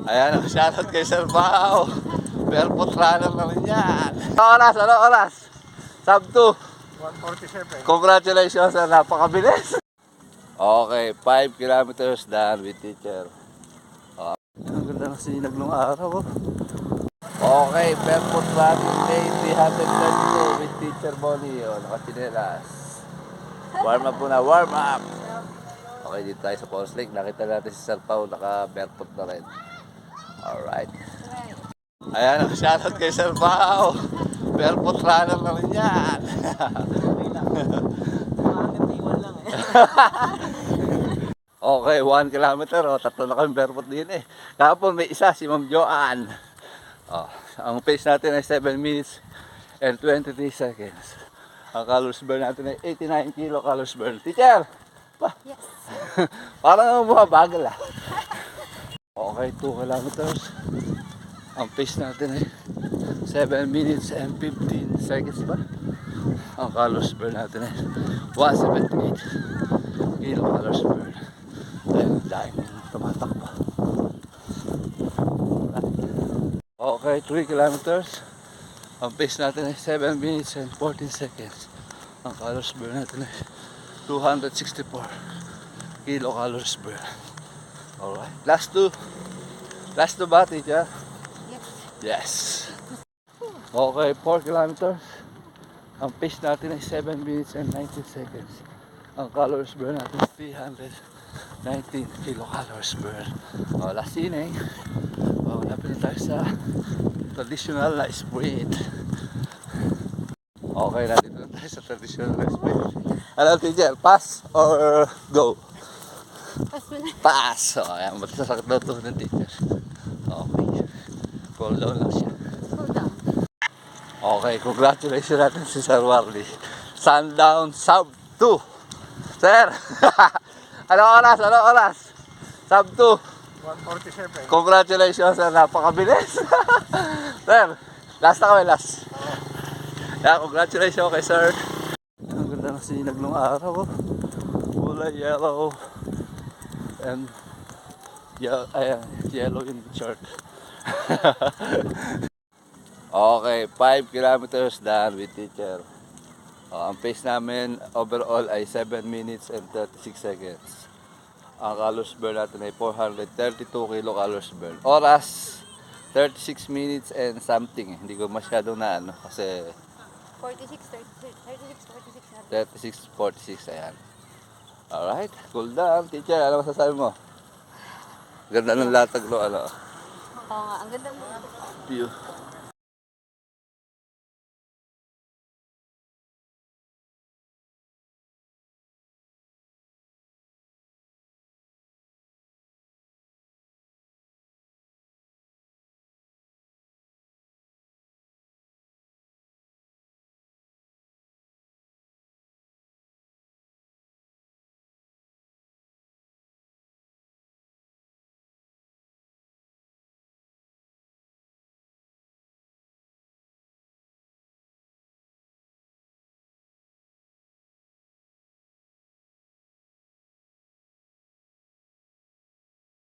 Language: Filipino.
Ayan, shoutout kay Sir Pao. Barefoot runner na rin yan. Ano oras? Sub 2. 147. Congratulations, sir. Napakabilis. Okay, 5 kilometers done with teacher. Ang ganda ng sinag ng araw. Okay, barefoot running day 332 with teacher Bonnie. Nakachinelas. Warm up muna, warm up. Okay, dito tayo sa Falls Lake. Nakita natin si Sir Pao, naka-barefoot na rin. Alright. Ayan, shoutout kay Sir Pao. Barefoot runner na rin yan. Okay, 1 kilometer. Tatlo na kami barefoot din eh. Kahapon may isa, si Ma'am Joanne. Ang pace natin ay 7 minutes and 23 seconds. Ang calories burn natin ay 89 kilocalories burn. Teacher! Yes. Parang bumabagal ah. Okay, 2 kilometers. Ang pace natin ay 7 minutes and 15 seconds ba? Ang calories burn natin ay 178 kilocalories burn. Dahil tumatakbo. Okay, 3 kilometers. Ang pace natin ay 7 minutes and 14 seconds. Ang calories burn natin ay 264 kilocalories burn. Alright, last two. Last two ba, teacher? Yes. Yes. Okay, 4 kilometers. Ang pace natin ay 7 minutes and 19 seconds. Ang calories burn natin ay 319 kilocalories burn. Last inning. Malapit na tayo sa traditional na sprint. Okay, nandito na tayo sa traditional na sprint. Ano, teacher? Pass or go? Pass! Ayan, matasakit daw ito ng teacher. Okay. Cool down lang siya. Hold on. Okay, congratulations natin si Sir Warley. Sundown sub 2. Sir! Ano oras? Sub 2. 147. Congratulations, sir. Napakabilis. Sir, last na kami, last. Yeah, congratulations kay sir. Ang ganda ng sinag ng araw. Kulay yellow. And yellow in the chart. Okay, 5 kilometers done with teacher. Ang pace namin overall ay 7 minutes and 36 seconds. Ang calories burn natin ay 432 kilocalories burn. Oras, 36 minutes and something. Hindi ko masyadong na ano kasi 36, 36, 46, ayan. Alright, cool down. Teacher, ano masasabi mo? Ganda ng latag no, ano? Oo nga, ang ganda mo. View.